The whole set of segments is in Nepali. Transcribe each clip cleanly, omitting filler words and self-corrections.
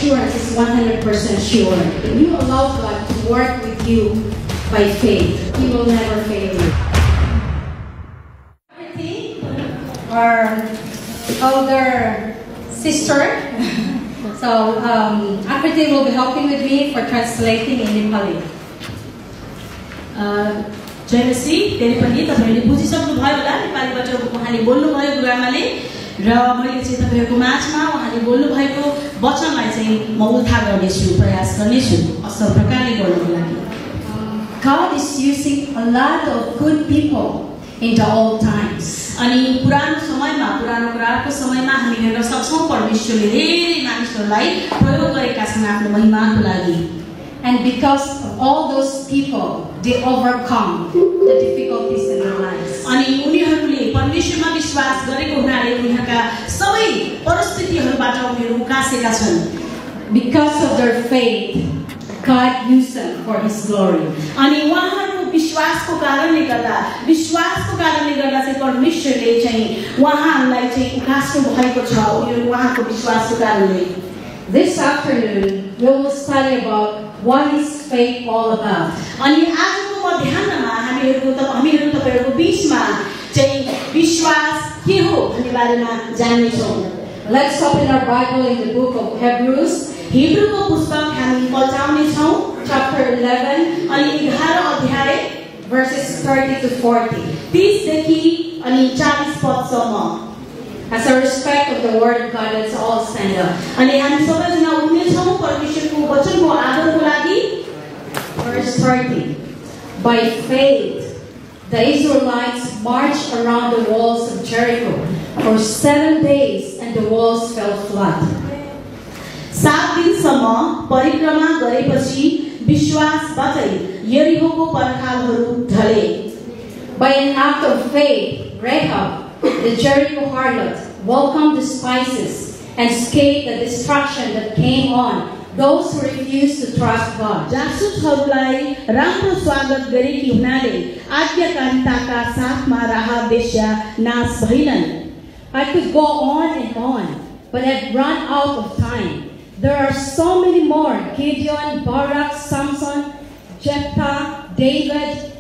assurance is 100% sure. If you allow God to work with you by faith, He will never fail you. Our elder sister, so Akriti will be helping with me for translating in Nepali. JC त्यसले पनि तपाईहरुले बुझिसक्नु भयो होला नेपालीबाट उहाँले बोल्नु भयो गुरुआमाले र मैले चाहिँ तपाईहरुको माझमा उहाँले बोल्नु भएको वचनलाई चाहिँ म उल्था गर्नेछु प्रयास गर्नेछु असल प्रकारले गर्नको लागि God is using a lot of good people in the old times. अनि पुरानो समयमा पुरानो करारको समयमा हामी हेर्न सक्छौं परमेश्वरले धेरै मानिसहरुलाई प्रयोग गरेका छन् आफ्नो महिमाको लागि. And because of all those people, they overcome the difficulties in their lives. अनि उनीहरुले परमेश्वरमा विश्वास गरेको हुनाले उनीहरुका सबै परिस्थितिहरुबाट उनीहरु उकासेका छन्. Because of their faith, God used them for His glory. अनि उहाँहरुको विश्वासको कारणले गर्दा चाहिँ परमेश्वरले चाहिँ उहाँहरुलाई चाहिँ उकास्नु भएको छ उहाँको विश्वासको कारणले. This afternoon, we will study about what is faith all about. अनि आजको मध्याह्नमा हामीहरु तपाईहरुको बीचमा चाहिँ विश्वास के हो भन्ने बारेमा जान्ने छौं. Let's open our Bible in the book of Hebrews. हिब्रूको पुस्तक हामी पल्टाउने छौं chapter 11 अनि 11 अध्याय verses 30 to 40. 30 देखि अनि 40 पदसम्म. As a respect of the word of God, let's all stand up. अनि हामी सबैजना उठ्ने छौं परमेश्वरको वचनको आदरको लागि. Verse 30. By faith, the Israelites marched around the walls of Jericho for 7 days, and the walls fell flat. 7 दिनसम्म परिक्रमा गरेपछि विश्वासबाटै यरीहोको पर्खालहरू ढले. By an act of faith, Rahab, the Jericho harlot, welcomed the spices and escaped the destruction that came on those who refused to trust God. जासुसहरूलाई राम्रो स्वागत गरेकी हुनाले आज्ञाकारिताका साथमा राहाब वेश्या नाश भइनन्. I could go on and on, but I've run out of time. There are so many more: Gideon, Barak, Samson, Jephthah, David,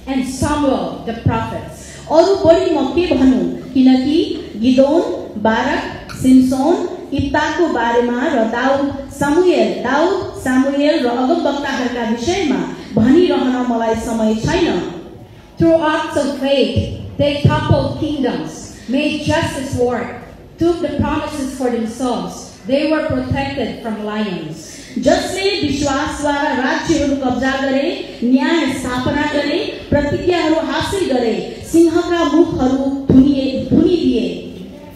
and Samuel the prophets. अरु बढी म के भन्नु किनकि गिदोन, बारक, सिमसोन, इप्ताको बारेमा र दाउद, सामुएल र अगमवक्ताहरूका विषयमा भनिरहन मलाई समय छैन. Through acts of faith, they toppled kingdoms, made justice work, took the promises for themselves. They were protected from lions. जसले विश्वासद्वारा राज्यहरू कब्जा गरे, न्याय स्थापना गरे, प्रतिज्ञाहरू हासिल गरे, सिंहका मुखहरू थुनिदिए.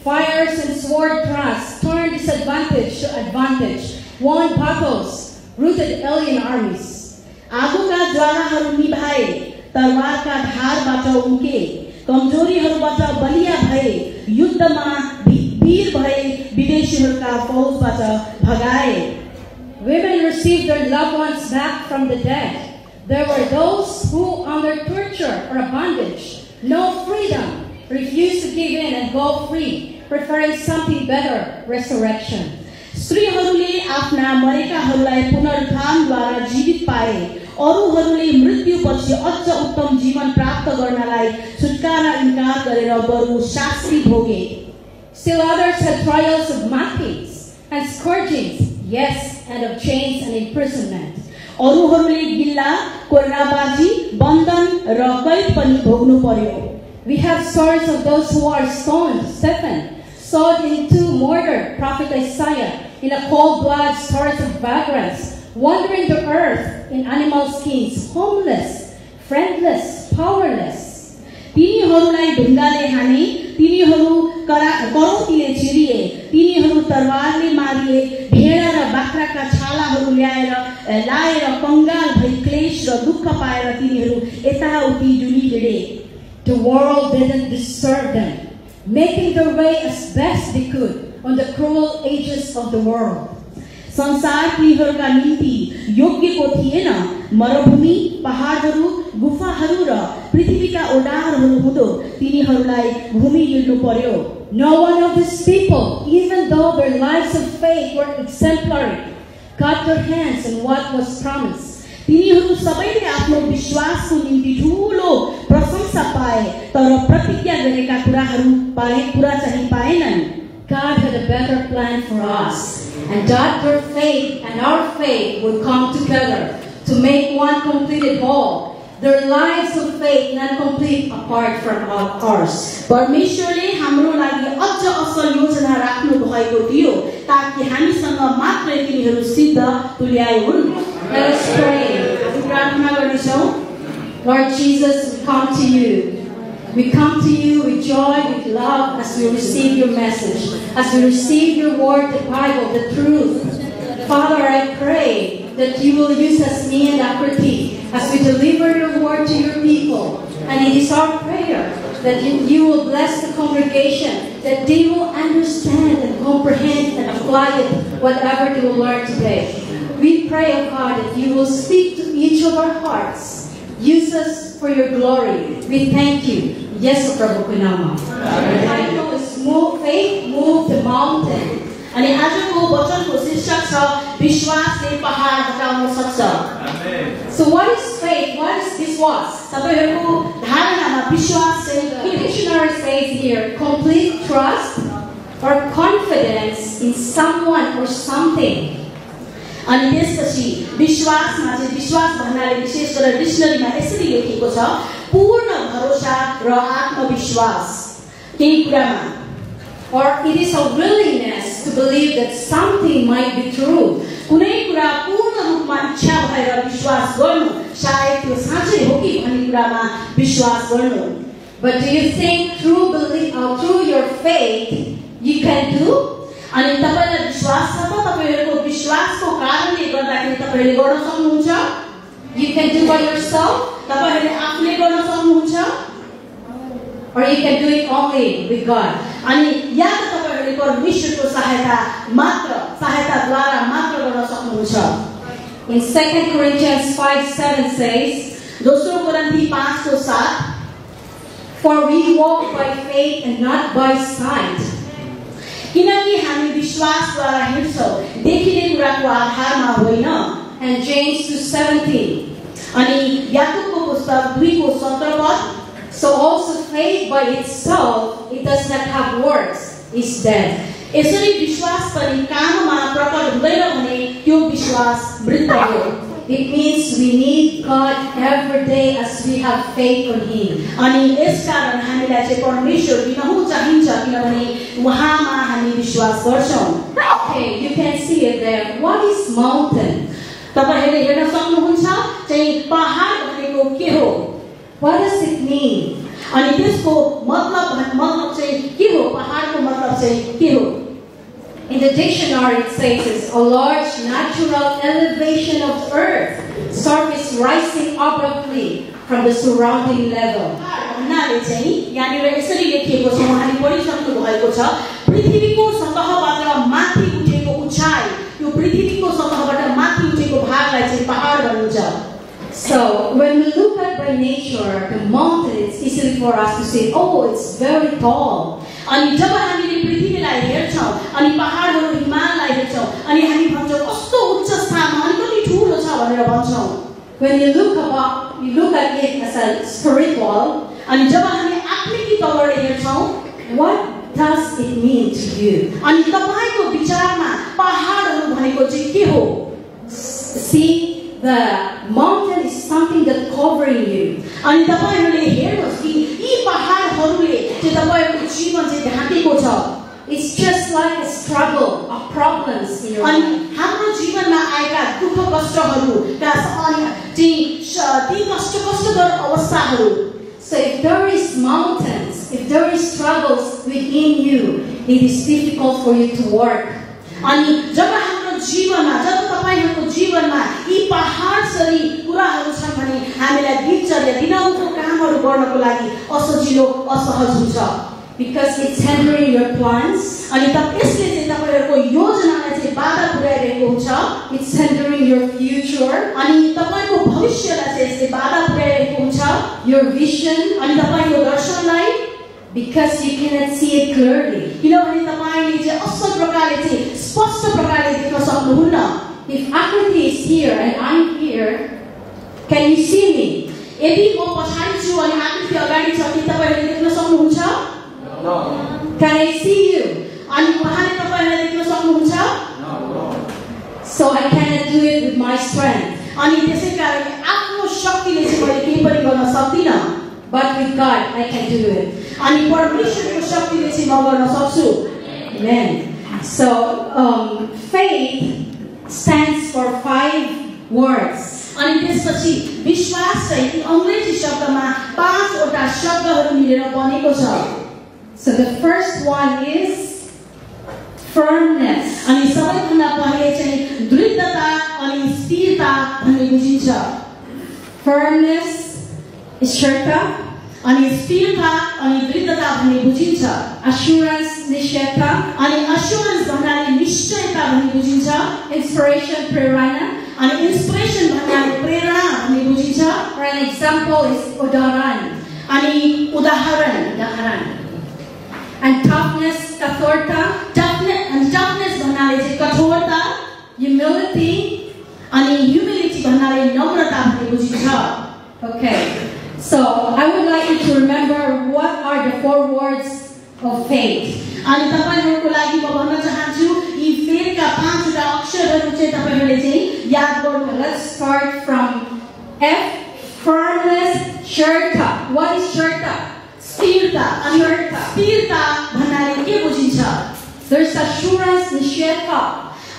Fires and sword thrusts turned disadvantage to advantage, won battles, routed alien armies. आगोका ज्वालाहरू निभाए, तरवारका धारबाट उम्के, कमजोरीहरूबाट बलिया भए, युद्धमा वीर भए, विदेशीहरूका फौजबाट भगाए. Women received their loved ones back from the dead. There were those who, under torture or bondage, no freedom, refused to give in and go free, preferring something better, resurrection. स्त्रीहरूले आफ्ना मरेकाहरूलाई पुनरुत्थानद्वारा जीवित पाए. अरूहरूले मृत्युपछि अझ उत्तम जीवन प्राप्त गर्नलाई छुटकारा इन्कार गरेर बरु शास्ति भोगे. Still others had trials of mockings and scourgings, yes, and of chains and imprisonment. अरूहरूले गिल्ला, कोर्राबाजी, बन्धन र कैद पनि भोग्नु पर्यो. We have stories of those who are stoned, Stephen, sold into murder, prophet Isaiah, in a cold blood, stories of vagrants, wandering the earth in animal skins, homeless, friendless, powerless. तिनीहरूलाई ढुङ्गाले हाने, तिनीहरू करौटीले चिरिए, तिनीहरू तरवारले मारिए, भेडा र बाख्राका छालाहरू लाएर कंगाल भई क्लेश र दुःख पाएर तिनीहरू यताउति डुलिहिँडे. The world didn't disturb them, making their way as best they could on the cruel edges of the world. संसार तिनीहरूका निम्ति योग्यको थिएन। मरुभूमि, पहाडहरू, गुफाहरू र पृथ्वीका ओडारहरू हुँदो तिनीहरूलाई भूमि हिँड्नु पर्यो। No one of these people, even though their lives of faith were exemplary, got their hands on what was promised. तिनीहरू सबैले आफ्नो विश्वासको निम्ति ठूलो प्रशंसा पाए, तर प्रतिज्ञा गरेका कुरा चाहिँ पाएनन्। God had a better plan for us, and that their faith and our faith would come together to make one completed whole. Their lives of faith not complete apart from ours. परमेश्वरले हाम्रो लागि अझ असल योजना राख्नु भएको थियो ताकि हामीसँग मात्रै तिनीहरू सिद्ध तुल्याए हुन्। Let us pray. प्रार्थना गर्छौं। Lord Jesus, we come to you. We come to you with joy, with love, as we receive your message, as we receive your word, the Bible, the truth. Father, I pray that you will use us, me and Akriti, as we deliver your word to your people. And it is our prayer that you will bless the congregation, that they will understand and comprehend and apply it, whatever they will learn today. We pray, O God, that you will speak to each of our hearts. Use us for your glory. We thank you. Yes, Prabhu Kunama. The title is Faith Move the Mountain. अनि आजको वचनको शीर्षक छ विश्वासले पहाड हटाउन सक्छ। So what is faith? What is this was? तपाईहरुको धारणामा विश्वास चाहिँ The dictionary says here, complete trust or confidence in someone or something. अनि त्यसपछि विश्वासमा चाहिँ विश्वास भन्नाले विशेष गरेर डिक्सनरीमा यसरी लेखिएको छ पूर्ण भरोसा र आत्मविश्वास केही कुरामा। Or it is a willingness to believe that something might be true. कुनै कुरा पूर्ण रूपमा इच्छा भएर विश्वास गर्नु, सायद त्यो साँच्चै हो कि भन्ने कुरामा विश्वास गर्नु। But do you think through your faith you can do? अनि तपाईलाई विश्वास छ त तपाईहरुको विश्वासको कारणले गर्दाखेरि तपाईले गर्न सक्नुहुन्छ? You can do by yourself? तपाईले आफूले गर्न सक्नुहुन्छ? Or you can do it only with God? अनि या त तपाईहरुले परमेश्वरको सहायताद्वारा मात्र गर्न सक्नुहुन्छ। In 2 Corinthians 5:7 says, दोस्रो कोरिन्थी 5:7, For we walk by faith and not by sight. किनकि हामी विश्वासद्वारा हिँड्छौं, देखिने कुराको आधारमा होइन। And James 2:17. अनि याकूबको पुस्तक 2:17, So also faith by itself, it does not have works, is dead. यसरी विश्वास पनि काममा प्रकट हुँदैन भने त्यो विश्वास मृत हो। It means we need God every day as we have faith on Him. अनि यसकारण हामीलाई चाहिँ परमेश्वर दिनहुँ चाहिन्छ किनभने उहाँमा हामी विश्वास गर्छौं। Okay, you can see it there. What is mountain? तपाईहरुले हेर्न सक्नुहुन्छ चाहिँ पहाड भनेको के हो? What does it mean? अनि त्यसको मतलब चाहिँ के हो? पहाडको मतलब चाहिँ के हो? In the dictionary it says it's a large natural elevation of the earth, surface rising abruptly from the surrounding level. भन्नाले चाहिँ यहाँनिर यसरी लेखिएको छ, उहाँले पढिसक्नु भएको छ, पृथ्वीको सतहबाट माथि उठेको उचाइ, यो पृथ्वीको सतहबाट माथि उठेको भागलाई चाहिँ पहाड भनिन्छ। So when we look at by nature the mountain, it's easy for us to say, oh, it's very tall. अनि जब हामीले पृथ्वीलाई हेर्छौं अनि पहाडहरू हिमाललाई हेर्छौं अनि हामी भन्छौं कस्तो उच्च स्थानमा अनि कति ठूलो छ भनेर भन्छौं। When you look at it as a spiritual, अनि जब हामी आत्मिक तवरले हेर्छौं, what does it mean to you? अनि तपाईको विचारमा पहाडहरू भनेको चाहिँ के हो? See, the mountain is something that covering you. अनि तपाईहरुले हेर्नुहोस् कि यी पहाडहरूले चाहिँ तपाईको जीवन चाहिँ ढाकेको छ। It's just like a struggle of problems in your अनि life. हाम्रो जीवनमा आएका दुःख कष्टहरू अनि ती कष्टकर अवस्थाहरू। So if there is mountains, if there is struggles within you, it is difficult for you to work. अनि जब हाम्रो जीवनमा जब तपाईहरुको जीवनमा यी पहाडसरी कुराहरू छन् भने हामीलाई दिनचर्या दिनहुँको कामहरू गर्नको लागि असजिलो असहज हुन्छ। because it's hindering your plans. अनि यसले चाहिँ तपाईहरुको योजनालाई चाहिँ बाधा पुर्याइरहेको हुन्छ. It's hindering your future. अनि तपाईको भविष्यलाई चाहिँ यसले बाधा पुर्याइरहेको हुन्छ. Your vision. अनि तपाईको दर्शनलाई, because you cannot see it clearly. किनभने तपाईले चाहिँ असल प्रकारले चाहिँ स्पष्ट प्रकारले देख्न सक्नुहुन्न. If Akriti is here and I'm here, can you see me? यदि म पछाडी छु अनि आकृति अगाडि छ, के तपाईहरुले देख्न सक्नुहुन्छ? No. Can I see you? अनि उहाँले तपाईहरुले देख्न सक्नुहुन्छ? No. So I cannot do it with my strength. अनि त्यसैकारण आफ्नो शक्तिले चाहिँ मैले केही पनि गर्न सक्दिन. But with God, I can do it. अनि परमेश्वरको शक्तिले चाहिँ म गर्न सक्छु. Amen. So faith stands for 5 words. अनि त्यसपछि विश्वास चाहिँ अंग्रेजी शब्दमा 5 वटा शब्दहरू मिलेर बनेको छ. So the first one is firmness. अनि सबैभन्दा पहिले चाहिँ दृढता अनि स्थिरता भन्ने बुझिन्छ. Firmness is shrita. अनि स्थिरता अनि दृढता भन्ने बुझिन्छ. Assurance, nisheta. अनि assurance भन्नाले निश्चयता भन्ने बुझिन्छ. Inspiration, prerana. अनि inspiration भन्नाले प्रेरणा भन्ने बुझिन्छ. Or an example is udaran. अनि उदाहरण. And toughness, kathorta. toughness भन्नाले चाहिँ कठोरता. Humility. अनि humility भन्नाले नम्रता भन्ने बुझिन्छ. Okay. So I would like you to remember what are the 4 words of faith. अनि तपाईहरुको लागि म भन्न चाहन्छु यी फेथका 5 वटा अक्षरहरू चाहिँ तपाईहरुले चाहिँ याद गर्नु. Let's start from F. Firmness, shrita. What is shrita? स्थिरता. अनि स्थिरता भन्नाले के बुझिन्छ? There's assurance, nisheta.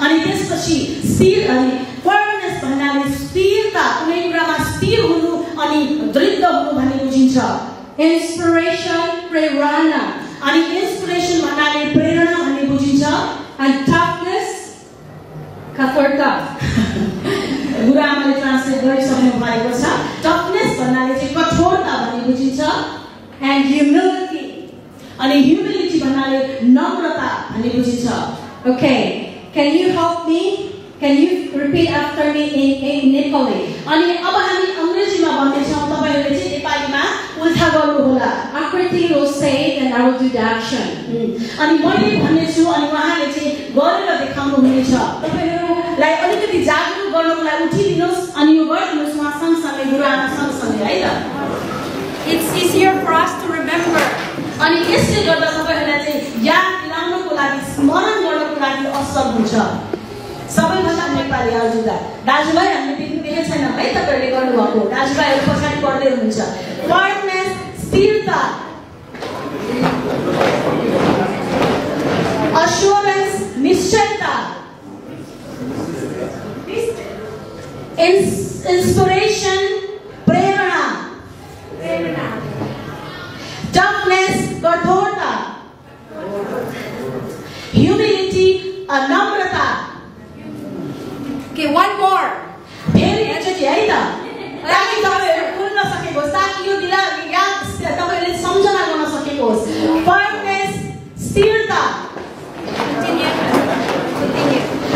अनि त्यसपछि स्थिर अनि firmness भन्नाले स्थिरता, कुनै कुरामा स्थिर हुनु अनि दृढ हुनु भन्ने बुझिन्छ. Inspiration, prerana. अनि inspiration भन्नाले प्रेरणा भन्ने बुझिन्छ. And toughness, kathorta. गुरुआमाले ट्रान्सलेट गरिसक्नु भएको छ. टफनेस भन्नाले चाहिँ कठोरता भन्ने बुझिन्छ. And humility. अनि humility भन्नाले नम्रता भन्ने बुझिन्छ. Okay. Can you help me? Can you repeat after me in Nepali? अनि अब हामी अंग्रेजीमा भन्ने छौं, तपाईहरुले चाहिँ नेपालीमा उल्था गर्नु होला. Akriti will say it and I will do the action. अनि मैले भन्ने छु अनि उहाँले चाहिँ गरेर देखाउनु हुनेछ. तपाईहरुलाई अलिकति जागरुक गर्नको लागि उठिदिनुस् अनि यो गर्दिनुस् उहाँ सँगसँगै गुरुआमा सँगसँगै है त. It's easier for us to remember. अनि यसले गर्दा तपाईहरुलाई चाहिँ याद दिलाउनको लागि, स्मरण गर्नको लागि असर हुन्छ. सबैभन्दा नेपाली आउजुदा दाजुभाइ हामीले देखेको छैन है, तपाईहरुले गर्नुभएको. दाजुभाइहरु पछाडी पढ्दै हुनुहुन्छ. फर्मनेस, स्थिरता. assurance, निश्चयता. inspiration, प्रेरणा. toughness, कठोरता. humility, Namrata. Okay, one more. फेरि एकचोटि है त, ताकि तपाईहरु बुझ्न सकेको होस्, ताकि यो याद तपाईहरुले सम्झना गर्न सकेको होस्. firmness, स्थिरता.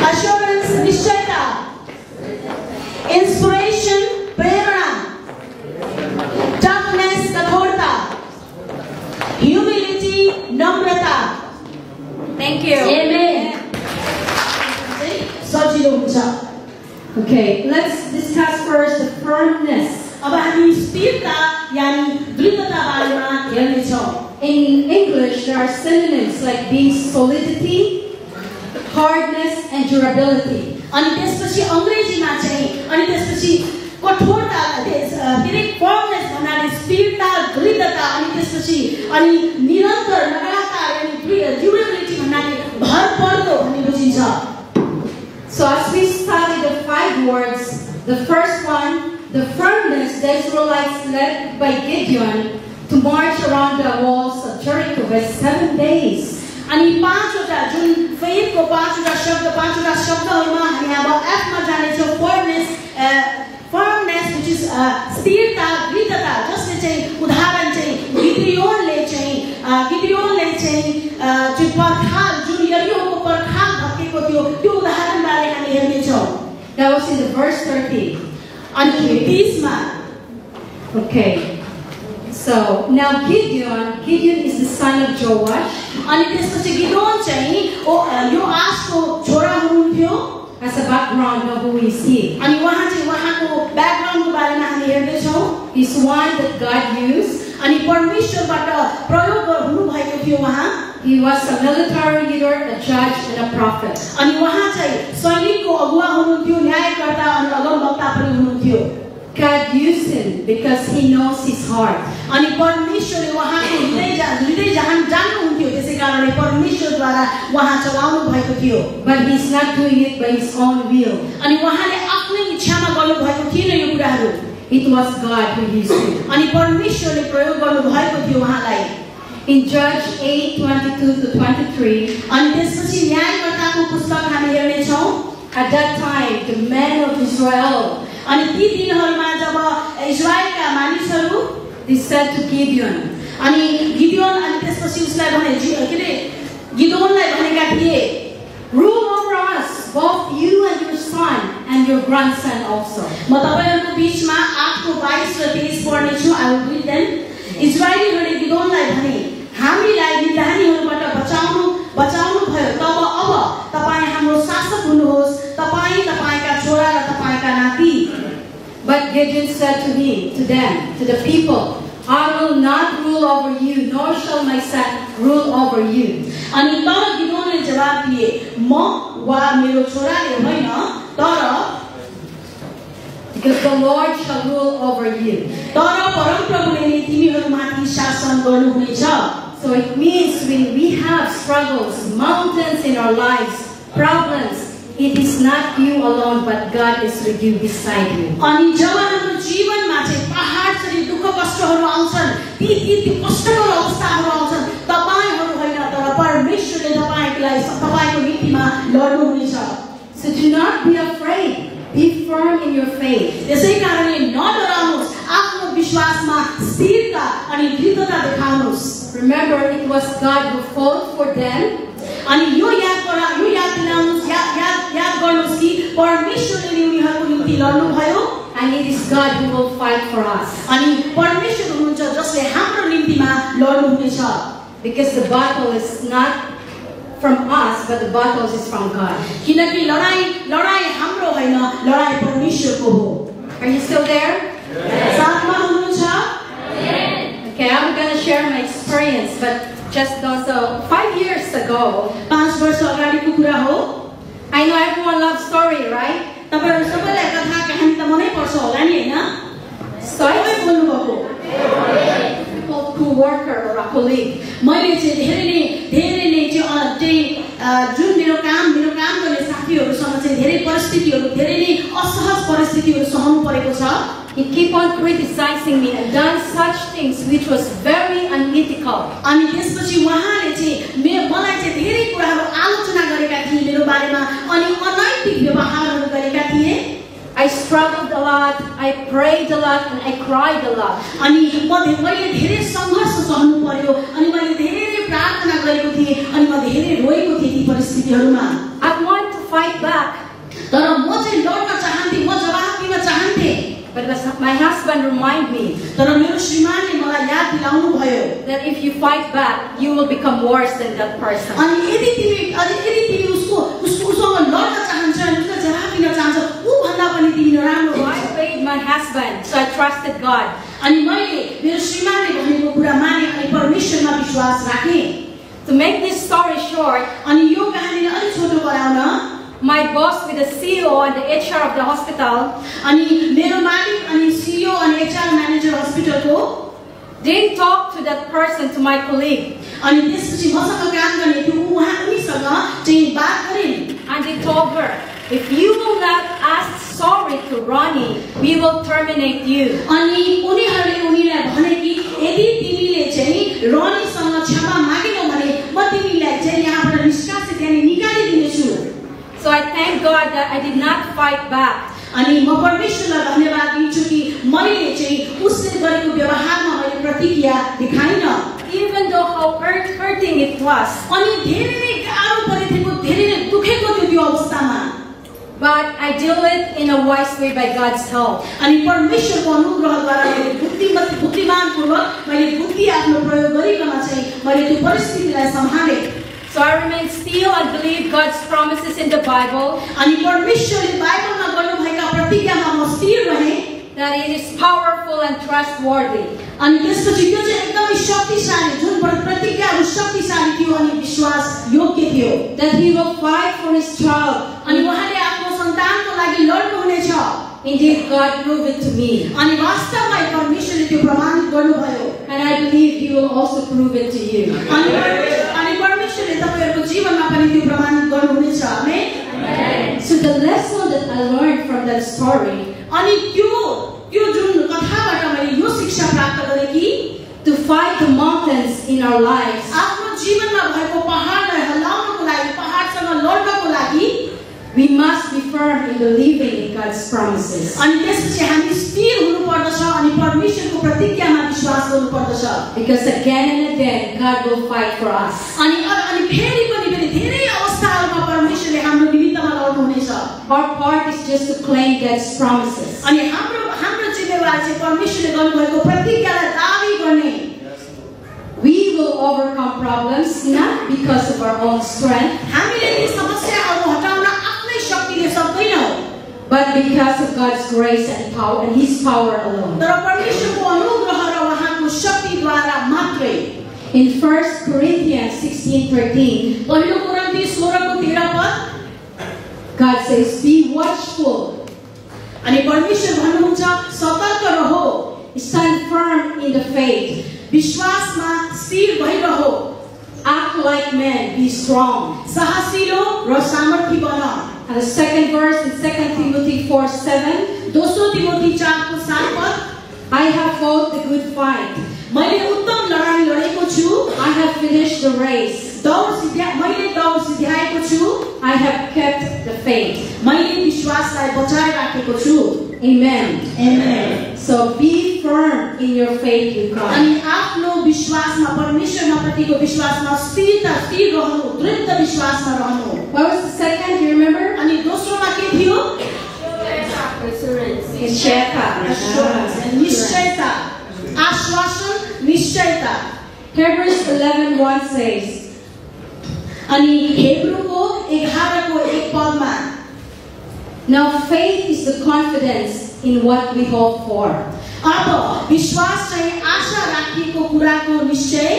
assurance, निश्चयता. inspiration, प्रेरणा. toughness, कठोरता. humility, Namrata. Thank you. Amen. सजिलो हुन्छ. Okay, let's discuss first the firmness. अब हामी स्थिरता यानी दृढता बारेमा हेर्ने छौं. In English, there are synonyms like being solidity, hardness, and durability. अनि त्यसपछि अंग्रेजीमा चाहिँ अनि त्यसपछि कठोरता, धेरै फर्मनेस भन्नाले स्थिरता, दृढता, अनि त्यसपछि अनि निरन्तर लगातार यानी ड्युरेबिलिटी भन्नाले भरपर्दो भन्ने बुझिन्छ. So as we study the 5 words, the first one, the firmness, the Israelites led by Gideon to march around the walls of Jericho for 7 days. अनि 5 वटा जुन फेथको 5 वटा शब्दहरुमा हामी अब एफमा जानेछौं. फर्मनेस which is स्थिरता, दृढता, जसले चाहिँ उदाहरण चाहिँ गिडियोनले हेर्नेछौँ। That was in the verse 30. अनि 30 मा Okay. So now Gideon is the son of Joash. अनि त्यसपछि गिदोन चाहिँ यो आशको छोरा हुनुहुन्थ्यो। As a background of who is he? अनि उहाँ चाहिँ उहाँको ब्याकग्राउन्डको बारेमा हामी हेर्दैछौँ। He's one that God used. अनि परमेश्वरबाट प्रयोग हुनुभएको थियो उहाँ। He was a military leader, a judge, and a prophet. अनि उहाँ चाहिँ सैनिकको अगुवा हुनुहुन्थ्यो, न्यायकर्ता अनि अगमवक्ता पनि हुनुहुन्थ्यो। God used him because he knows his heart. अनि परमेश्वरले उहाँको हृदय जान्नुहुन्थ्यो, त्यसैकारणले परमेश्वरद्वारा उहाँ चलाउनु भएको थियो। But he's not doing it by his own will. अनि उहाँले आफ्नै इच्छामा गर्नुभएको थिएन यो कुराहरू। It was God who used him. अनि परमेश्वरले प्रयोग गर्नुभएको थियो उहाँलाई। In Judges 8:22-23, अनि त्यसपछि न्यायकर्ताको पुस्तक हामी हेर्नेछौँ। at that time the men of Israel, अनि ती दिनहरूमा जब इस्राएलका मानिसहरू they said to Gideon, अनि गिदोन अनि त्यसपछि उसलाई भने गिदोनलाई भनेका थिए, rule over us, both you and your son and your grandson also. म तपाईहरुको बीचमा 8:22 र 23 पढ्ने छु। I will read them. इस्राएलीहरूले गिदोनलाई भने, हामीलाई मिद्यानीहरूबाट बचाउनु भयो, तब अब तपाईं हाम्रो शासक हुनुहोस्, तपाईं तपाईका छोरा र तपाईका नाति। But Gideon said to them, to the people, I will not rule over you, nor shall my son rule over you. अनि तर गिदोनले जवाब दिए, म वा मेरो छोराले होइन, तर because the Lord shall rule over you. तर परमप्रभुले नै तिमीहरूमाथि शासन गर्नुहुनेछ। So it means when we have struggles, mountains in our lives, problems, it is not you alone, but God is with you, beside you. अनि जब हाम्रो जीवनमा चाहिँ पहाड जस्तै दुःख कष्टहरू आउँछन्, ती कष्टकर अवस्थाहरू आउँछन्, तपाईहरु होइन तर परमेश्वरले तपाईको निम्तिमा लड्नुहुनेछ। So do not be afraid. Be firm in your faith. त्यसैकारणले नडराउनुहोस्, आफ्नो विश्वासमा स्थिरता अनि दृढता देखाउनुहोस्। Remember, it was God who fought for them. अनि यो याद दिलाउनुहोस्, याद गर्नुहोस् कि परमेश्वरले उनीहरूको निम्ति लड्नु भयो, And it is God who will fight for us. अनि परमेश्वर हुनुहुन्छ जसले हाम्रो निम्तिमा लड्नुहुनेछ। Because the battle is not from us, but the battle is from God. किनकि लडाई हाम्रो होइन, लडाई परमेश्वरको हो। Are you still there? साथमा हुनुहुन्छ? Okay, I'm going to share my experience, but just also 5 years ago, 5 वर्ष अगाडिको कुरा हो। I know everyone loves story, right? तपाईहरु सबैलाई कथा कहानी त मनै पर्छ होला नि हैन? So I सबै बोल्नु भएको। co-worker or a colleague. मैले चाहिँ धेरै नै जुन मेरो काम गर्ने साथीहरुसँग चाहिँ धेरै परिस्थितिहरु, धेरै नै असहज परिस्थितिहरु सहनु परेको छ। He keep on criticizing me and done such things which was very unethical. अनि त्यसपछि उहाँले चाहिँ मलाई चाहिँ धेरै कुराहरु आलोचना गरेका थिए मेरो बारेमा, अनि अनैतिक व्यवहारहरु गरेका थिए। I struggled a lot, I prayed a lot, and I cried a lot. अनि मैले धेरै संघर्ष सहनु पर्यो, अनि मैले धेरै प्रार्थना गरेको थिए, अनि म धेरै रोएको थिए ती परिस्थितिहरुमा। I want to fight back, तर म चाहिँ लड्न चाहन्थे, म जवाफ दिन चाहन्थे। but my husband reminded me तर मेरो श्रीमानले मलाई याद दिलाउनु भयो that if you fight back, you will become worse than that person. अनि यदि तिमी उससँग लड्न चाहन्छ, उसलाई जवाफ दिन चाहन्छ, उ भन्दा पनि तिमी नराम्रो So हुन्छ। I obeyed my husband, so I trusted God. अनि मैले मेरो श्रीमानले भनेको कुरा माने अनि परमेश्वरमा विश्वास राखे। To make this story short, अनि यो कहानीलाई अलि छोटो बनाउन, my boss with the CEO and the HR of the hospital, अनि मेरो मालिक अनि CEO अनि HR म्यानेजर हस्पिटलको, didn't talk to that person, to my colleague, अनि त्यसपछि मसँग काम गर्ने त्यो उनीसँग चाहिँ बात गरिन्। and they told her, if you will not ask sorry to Ronnie, we will terminate you. अनि उनीहरूले उनीलाई भने कि यदि तिमीले चाहिँ रनीसँग क्षमा मागेनौ भने म तिमीलाई चाहिँ यहाँबाट निष्कासित यानी निकालिदिनेछु। So I thank God that I did not fight back. अनि म परमेश्वरलाई धन्यवाद दिन्छु कि मैले चाहिँ उसले गरेको व्यवहारमा मैले प्रतिक्रिया देखाइन। Even though how hurting it was, अनि धेरै नै गाह्रो परिरहेको, धेरै नै दुखेको थियो त्यो अवस्थामा, but I do it in a wise way by God's help. अनि परमेश्वरको अनुग्रहद्वारा मैले बुद्धिमानपूर्वक मैले बुद्धि आफ्नो प्रयोग गरिकन चाहिँ मैले त्यो परिस्थितिलाई सम्हाले. So I remain still and believe God's promises in the Bible. अनि परमेश्वरले बाइबलमा गर्नुभएका प्रतिज्ञामा म स्थिर रहे. That it is powerful and trustworthy. अनि त्यसपछि त्यो चाहिँ एकदमै शक्तिशाली जुन प्रतिज्ञाहरु शक्तिशाली थियो अनि विश्वास योग्य थियो. That He will fight for His child. अनि उहाँले आफ्नो सन्तानको लागि लड्नु हुनेछ. Indeed, God proved it to me. अनि वास्तवमा परमेश्वरले त्यो प्रमाणित गर्नुभयो. And I believe He will also prove it to you. अनि परमेश्वरले तपाईहरुको जीवनमा पनि त्यो प्रमाणित गर्नुहुनेछ. आमेन. So the lesson that I learned from that story, अनि त्यो जुन कथाबाट मैले यो शिक्षा प्राप्त गरे कि to fight the mountains in our lives, आफ्नो जीवनमा भएको पहाडलाई हल्लाउनको लागि पहाडसँग लड्नको लागि we must be firm in believing in God's promises. अनि त्यसपछि हामी स्थिर हुनुपर्दछ अनि परमेश्वरको प्रतिज्ञामा विश्वास गर्नुपर्दछ. Because again and again God will fight for us. अनि फेरि पनि धेरै अवस्थाहरूमा परमेश्वरले हाम्रो निमित्तमा लड्नुहुनेछ. Our part is just to claim God's promises. अनि हाम्रो जिम्मेवारी चाहिँ परमेश्वरले गर्नुभएको प्रतिज्ञालाई दाबी गर्ने. We will overcome problems not because of our own strength, हामीले यी समस्याहरू हटाउन आफ्नै शक्तिले सक्दैनौँ, but because of God's grace and power and His power alone. तर परमेश्वरको अनुग्रह र उहाँको शक्तिद्वारा मात्रै. In 1 Corinthians 16:13, पहिलो कोरिन्थी 16:13 पद God says, "Be watchful." अनि परमेश्वर भन्नुहुन्छ सतर्क रहो. Stand firm in the faith. विश्वासमा स्थिर भइरहो. Act like men. Be strong. साहसिलो र सामर्थी बन. And the second verse in 2 Timothy 4:7, दोस्रो तिमोथी 4:7 पद I have fought the good fight. मैले उत्तम लडाई लडेको छु. I have finished the race. मैले दौड सिध्याएको छु. I have kept the faith. मैले विश्वासलाई बचाइ राखेको छु. Amen. Amen. So be firm in your faith with God. अनि आफ्नो विश्वासमा परमेश्वरप्रतिको विश्वासमा स्थिर रहनु, दृढ विश्वासमा रहनु. What was the second? Do you remember? अनि दोस्रोमा के थियो? निश्चयता. आश्वासन, निश्चयता. Hebrews 11:1 says, अनि हेब्रूको 11:1 पदमा now faith is the confidence in what we hope for. अब विश्वास चाहिँ आशा राखिएको कुराको निश्चय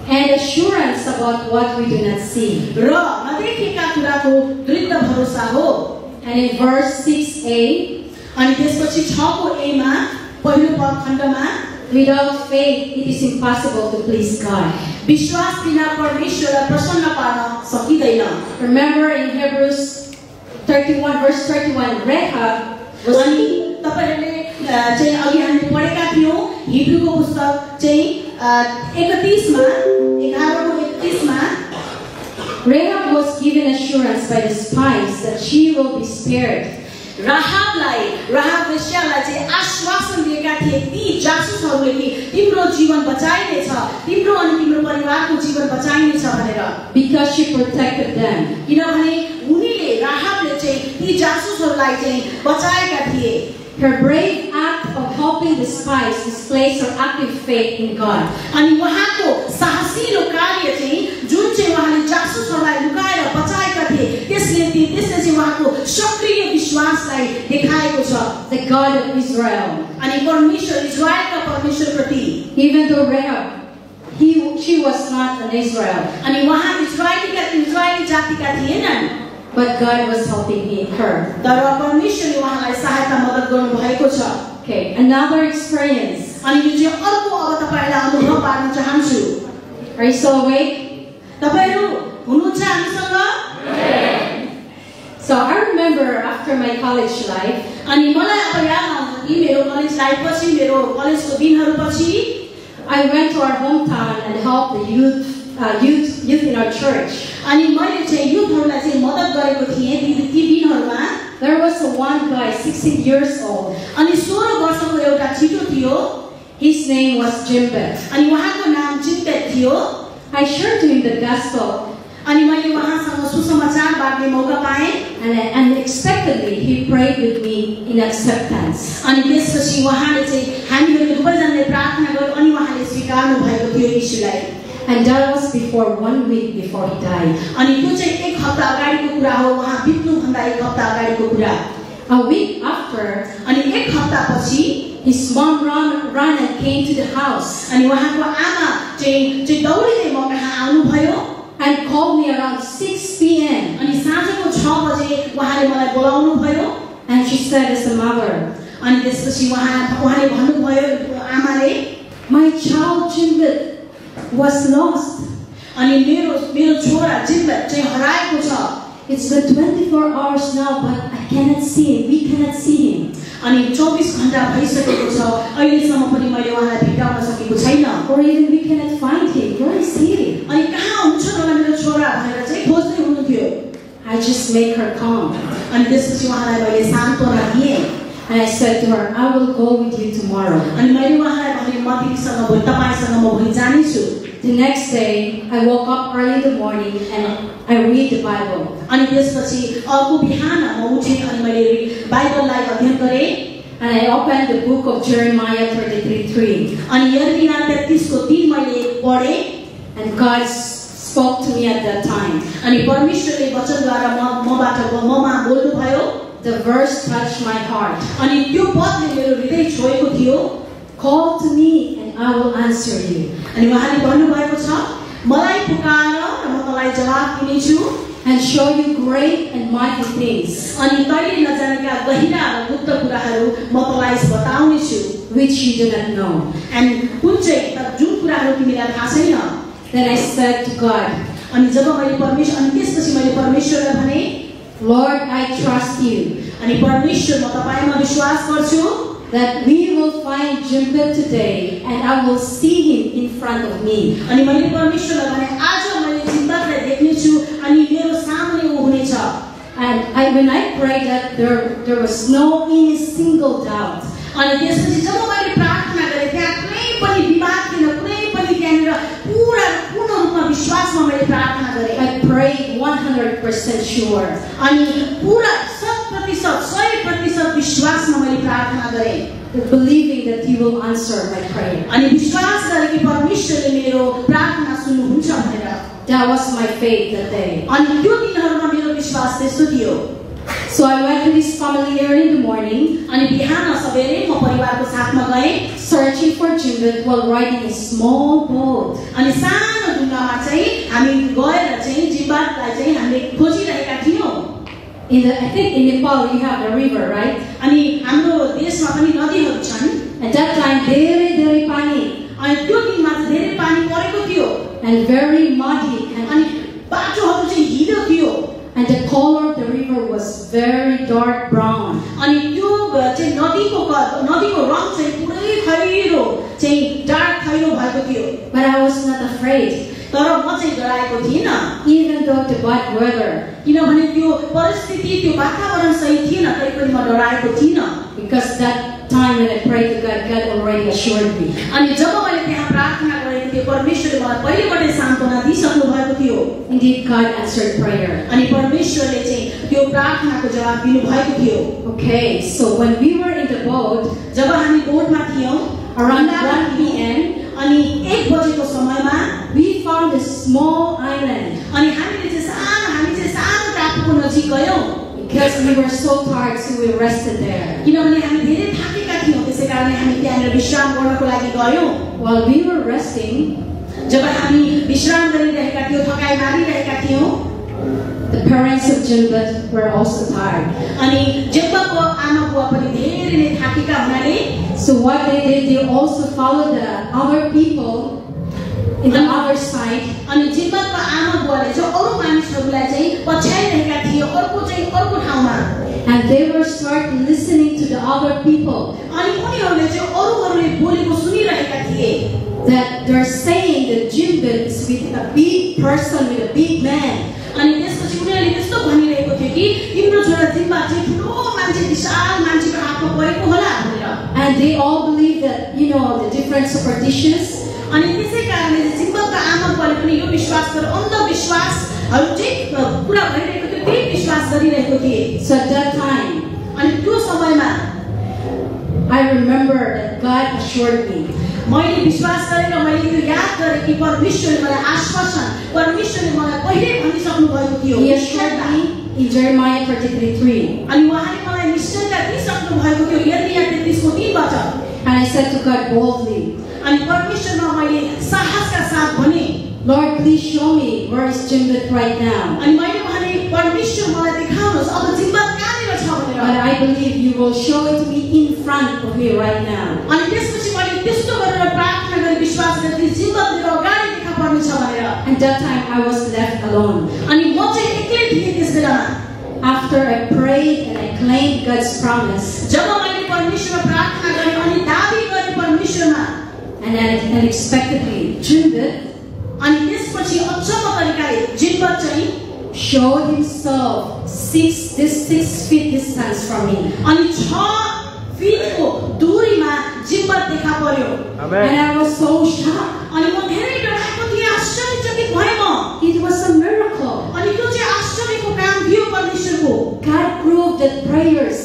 and assurance about what we do not see. र नदेखेका कुराको दृढ भरोसा हो. And in verse 6a, अनि त्यसपछि 6 मा पहिलो पद खण्डमा without faith it is impossible to please God. विश्वास बिना परमेश्वरलाई प्रसन्न पार्न सकिदैन. Remember in Hebrews 31 verse 31, Rahab was अनि तपाईहरुले चाहिँ अघि हामीले पढेका थियौ हिब्रूको पुस्तक चाहिँ 31 मा 11:31 मा Rahab was given assurance by the spies that she will be spared. राहाब वेश्यालाई चाहिँ आश्वासन दिएका थिए ती जासुसहरूले कि तिम्रो जीवन बचाइनेछ, तिम्रो अनि तिम्रो परिवारको जीवन बचाइनेछ भनेर. Because she protected them. किनभने उनीले राहाबले चाहिँ ती जासुसहरूलाई चाहिँ बचाएका थिए. Her brave act of helping the spies displays her active faith in God. अनि उहाँको साहसिलो कार्य चाहिँ जुन चाहिँ उहाँले जासुसहरूलाई लुकाएर बचाएका थिए त्यसले चाहिँ उहाँको सक्रिय विश्वासलाई देखाएको छ. The God of Israel. अनि परमेश्वर इजरायलका परमेश्वरप्रति. Even though Rahab, she was not an Israel. अनि उहाँ इजरायली जातिका थिएनन्. But God was helping her. तर परमेश्वरले उहाँलाई सहायता मद्दत गर्नु भएको छ. Okay, another experience. अनि यो चाहिँ अर्को अब तपाईहरुलाई अनुभव पार्न चाहन्छु. Are you still awake? तपाईहरु हुनुहुन्छ हामीसँग? So I remember after my college life, अनि मलाई अब याद आउँछ कि मेरो कलेज लाइफ पछि मेरो कलेजको दिनहरु पछि I went to our hometown and helped the youth in our church. अनि मैले चाहिँ युथहरुलाई चाहिँ मद्दत गरेको थिएँ ती दिनहरुमा. There was one guy 16 years old. अनि 16 वर्षको एउटा छिटो थियो. His name was Jimbet. अनि उहाँको नाम जिम्बेत थियो. I shared to him the gospel. अनि मैले उहाँसँग सुसमाचार बाँड्ने मौका पाएँ. and unexpectedly he prayed with me in acceptance. अनि त्यसपछि उहाँले चाहिँ हामीहरू दुवैजनाले प्रार्थना गर्यो अनि उहाँले स्वीकार्नु भएको थियो यीशुलाई And that was before 1 week before he died. अनि त्यो चाहिँ एक हप्ता अगाडिको कुरा हो उहाँ बित्नु भन्दा एक हप्ता अगाडिको कुरा A week after, अनि एक हप्ता पछि his mom ran and came to the house अनि उहाँको आमा चाहिँ दौडिदै म कहाँ आउनु भयो and called me around 6 p.m. अनि साँझको 6 बजे उहाँले मलाई बोलाउनु भयो and she said as a mother, अनि त्यसपछि उहाँले भन्नुभयो आमाले my child Jimbit was lost. अनि मेरो छोरा जिम्बत चाहिँ हराएको छ It's been 24 hours now, but I cannot see him. We cannot see him. अनि 24 घण्टा भइसकेको छ अहिलेसम्म पनि मैले उहाँलाई भेटाउन सकेको छैन Or even we cannot find him. Where is he? अनि कहाँ हुन्छ होला मेरो छोरा भनेर चाहिँ खोज्दै हुनुहुन्थ्यो I just make her calm. अनि त्यसपछि उहाँलाई मैले सान्त्वना दिएँ And I said to her, I will go with you tomorrow. अनि मैले उहाँलाई भने म तिमीसँग भोलि तपाईसँग म भोलि जानेछु The next day, I woke up early in the morning and I read the Bible. अनि त्यसपछि अर्को बिहान म उठेँ अनि मैले बाइबललाई अध्ययन गरेँ And I opened the book of Jeremiah 33:3. अनि यर्मिया 33 को 3 मैले पढेँ And God spoke to me at that time. अनि परमेश्वरले वचनद्वारा ममा बोल्नु भयो The verse touched my heart. अनि त्यो पदले मेरो हृदय छोएको थियो Call to me and I will answer you. अनि उहाँले भन्नुभएको छ मलाई पुकार र म तँलाई जवाफ दिनेछु And show you great and mighty things अनि तैँले नजानेका गहिरा र गुप्त कुराहरू म तँलाई बताउनेछु which you do not know. अनि कुन चाहिँ जुन कुराहरू तिमीलाई थाहा छैन Then I said to God, अनि जब मैले त्यसपछि मैले परमेश्वरलाई भने Lord, I trust you अनि परमेश्वर म तपाईमा विश्वास गर्छु that we will find Jimbit today and I will see him in front of me. अनि मैले परमेश्वरलाई भने आज मैले जिम्बतलाई देख्ने छु अनि मेरो सामने उ हुनेछ And when I prayed that there was no any single doubt. अनि त्यसपछि जब मैले प्रार्थना गरे त्यहाँ कुनै पनि विवाद थिएन कुनै पनि त्यहाँनिर पूर्ण रूपमा विश्वासमा मैले प्रार्थना गरे I prayed 100% sure. अनि पूरा 100% विश्वासमा मैले प्रार्थना गरे believing that he will answer my prayer. अनि विश्वास गरे कि परमेश्वरले मेरो प्रार्थना सुन्नुहुन्छ भनेर That was my faith that day. अनि त्यो दिनहरुमा मेरो विश्वास त्यस्तो थियो So I went to this family early in the morning अनि बिहान सबेरै म परिवारको साथमा गए searching for Jimbit while riding a small boat. अनि सानो डुङ्गामा चाहिँ हामी गएर चाहिँ जिम्बातलाई चाहिँ हामीले खोजिरहेका थियौं I think in Nepal you have a river, right? अनि हाम्रो देशमा पनि नदीहरू छन् At that time धेरै pani अनि त्यो दिनमा चाहिँ धेरै पानी परेको थियो and very muddy अनि बाटोहरू चाहिँ हिलो थियो and the color of the river was very dark brown. अनि त्यो चाहिँ नदीको रङ चाहिँ पुरै खैरो चाहिँ डार्क खैरो भएको थियो But I was not afraid. तर म चाहिँ डराएको थिइन Even though the bad weather, किनभने त्यो परिस्थिति त्यो वातावरण सही थिएन तैपनि म डराएको थिइन because that time when I prayed to God, God already assured me. अनि जब मैले त्यहाँ प्रार्थना गरेको थिएँ परमेश्वरले मलाई पहिलेबाटै सान्त्वना दिइसक्नु भएको थियो Indeed, God answered prayer. अनि परमेश्वरले चाहिँ त्यो प्रार्थनाको जवाफ दिनु भएको थियो Okay, so when we were in the boat, जब हामी बोटमा थियौं around 1 p.m., अनि 1 बजेको समयमा we found a small island. अनि हामी चाहिँ सानो टापुको नजिक गयौं Because we were so tired, so we rested there. किनभने हामी धेरै थाकेका थियौं त्यसैकारणले हामी त्यहाँ विश्राम गर्नको लागि गयौं While we were resting, जब हामी विश्राम गरिरहेका थियौं थकाइ मारिरहेका थियौं the parents of Jimbit were also tired. अनि जिम्बाको आमा बुवा पनि धेरै नै थाकेका हुनाले So what they did, they also followed the other people in the other side. अनि जिम्बाको आमा बुवाले चाहिँ अरु मानिसहरुलाई चाहिँ पछ्याइरहेका थिए अर्को ठाउँमा And they were start listening to the other people अनि उनीहरुले चाहिँ अरूहरुले बोलेको सुनिरहेका थिए that they're saying that Jimbit is with a big person, with a big man. अनि त्यसपछि उनीहरुले त्यस्तो भनिरहेको थियो कि तिम्रो छोरा जिम्बा चाहिँ ठुलो मान्छे विशाल मान्छेको हातमा परेको होला भनेर And they all believe that, the different superstitions. अनि त्यसै कारणले जिम्बाका आमाबाले पनि यो विश्वास गरेर अन्धविश्वासहरु चाहिँ पूरा भइरहेको थियो त्यही विश्वास गरिरहेको थिए So at that time, अनि त्यो समयमा I remember that God assured me. मैले विश्वास गरेर मैले त्यो याद गरे कि परमेश्वरले मलाई आश्वासन परमेश्वरले मलाई पहिले भनिसक्नु भएको थियो He assured me in Jeremiah 33:3. अनि उहाँले मलाई निश्चयता दिइसक्नु भएको थियो यिर्मया 33:3 बाट And I said to God boldly, अनि परमेश्वरमा मैले साहसका साथ भने Lord, please show me where is Jimbit right now. अनि मैले भने परमेश्वर मलाई देखाउनुहोस् अब जिम्बा कहाँनिर छ भनेर But I believe you will show it to me in front of me right now. अनि त्यसपछि मैले त्यस्तो गरेर प्रार्थना गरे विश्वास गरे कि जिम्बा मेरो अगाडि देखा पर्ने छ भनेर And that time I was left alone. अनि म चाहिँ एक्लै थिएँ त्यस बेलामा After I prayed and I claimed God's promise, जब मैले परमेश्वरमा प्रार्थना गरे अनि दाबी गरे परमेश्वरमा and then unexpectedly Jimbit अनि त्यसपछि अचम्म तरिकाले जिम्बा चाहिँ showed himself 6 feet distance from me. अनि 6 फिटको दूरीमा जिम्बा देखा पर्यो And I was so shocked. अनि म धेरै डराएको थिएँ आश्चर्यचकित भएँ म It was a miracle. अनि त्यो चाहिँ आश्चर्यको काम थियो परमेश्वरको God proved that prayers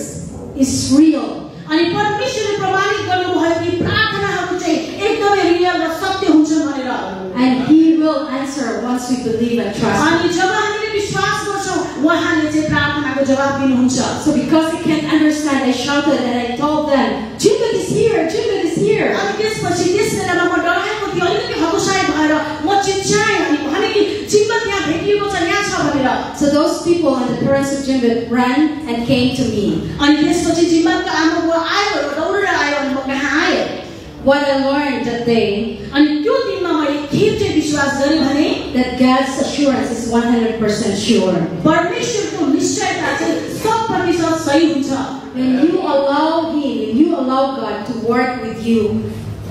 is real. अनि परमेश्वरले प्रमाणित गर्नुभयो कि प्रार्थनाहरू चाहिँ एकदमै रियल र सत्य हुन्छन् भनेर And He will answer once we believe and trust. अनि जब हामीले विश्वास गर्छौं उहाँले चाहिँ प्रार्थनाको जवाब दिनुहुन्छ So because I can't understand, I shouted and I told them, Jimbit is here, Jimbit is here. अनि त्यसपछि त्यस बेलामा म डराएको थिएँ अलिकति हतोसाय भएर म चिच्याएँ अनि भने कि जिम्बा त्यहाँ भेटिएको छ यहाँ छ भनेर So those people and the parents of Jimbit ran and came to me. अनि त्यसपछि जिम्बाको आमा बुवा आयो र दौडेर आयो अनि म कहाँ आए What I learned that day, अनि त्यो दिनमा मैले के चाहिँ विश्वास गरेँ भने that God's assurance is 100% sure. परमेश्वरको निश्चयता चाहिँ 100% सही हुन्छ When you allow Him, when you allow God to work with you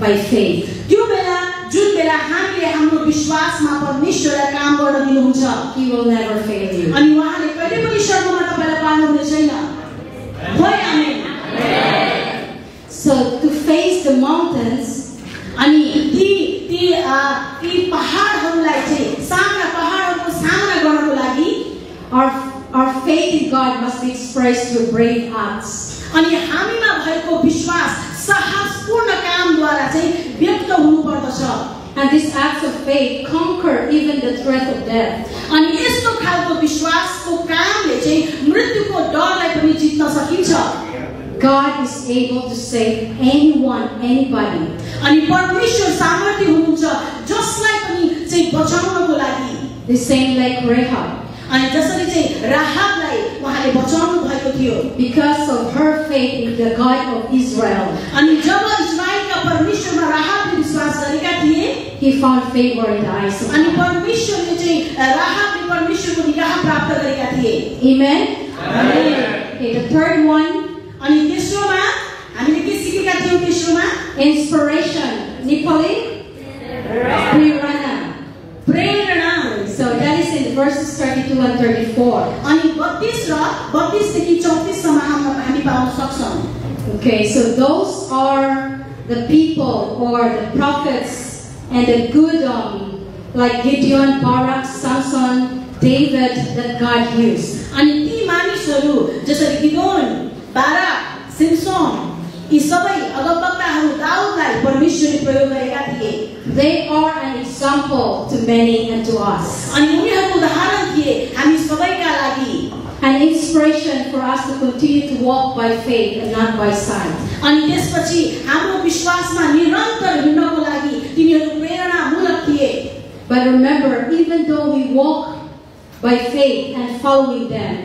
by faith, त्यो बेला जुन बेला हामीले हाम्रो विश्वासमा परमेश्वरलाई काम गर्न दिनुहुन्छ He will never fail you. अनि उहाँले कहिले पनि शर्ममा तपाईलाई पार्नु हुने छैन होइ आमेन So to face the mountains, अनि ती पहाडहरूलाई चाहिँ पहाडहरूको सामना गर्नको लागि our faith in God must be expressed through brave acts. अनि हामीमा भएको विश्वास साहसपूर्ण कामद्वारा चाहिँ व्यक्त हुनुपर्दछ And these acts of faith conquer even the threat of death. अनि यस्तो खालको विश्वासको कामले चाहिँ मृत्युको डरलाई पनि जित्न सकिन्छ God is able to save anyone, anybody. अनि परमेश्वर सामर्थ्य हुनुहुन्छ जसलाई पनि चाहिँ बचाउनको लागि The same like Rahab. अनि जसरी चाहिँ राहाबलाई उहाँले बचाउनु भएको थियो Because of her faith in the God of Israel, अनि जब इस्राएलका परमेश्वरमा राहाबले विश्वास गरेका थिए he found favor in the eyes of अनि God. परमेश्वरले चाहिँ राहाबले परमेश्वरको निगाह प्राप्त गरेका थिए Amen? Okay, the third one, अनि तेस्रोमा हामीले के सिकेका थियौं तेस्रोमा inspiration. Nepali? Prerana. Prerana So that is in verses 32 and 34. अनि 32 र 32 देखि 34 सम्म हामी पाउन सक्छौं Okay, so those are the people or the prophets and the good like Gideon, Barak, Samson, David that God used. अनि ती मानिसहरू जसरी गिदोन बाराक सिमसोन यी सबै अगमवक्ताहरू दाउदलाई परमेश्वरले प्रयोग गरेका थिए They are an example to many and to us. अनि उनीहरू उदाहरण थिए हामी सबैका लागि An inspiration for us to continue to walk by faith and not by sight. अनि त्यसपछि हाम्रो विश्वासमा निरन्तर हिँड्नको लागि तिनीहरू प्रेरणामूलक थिए But remember, even though we walk by faith and following them,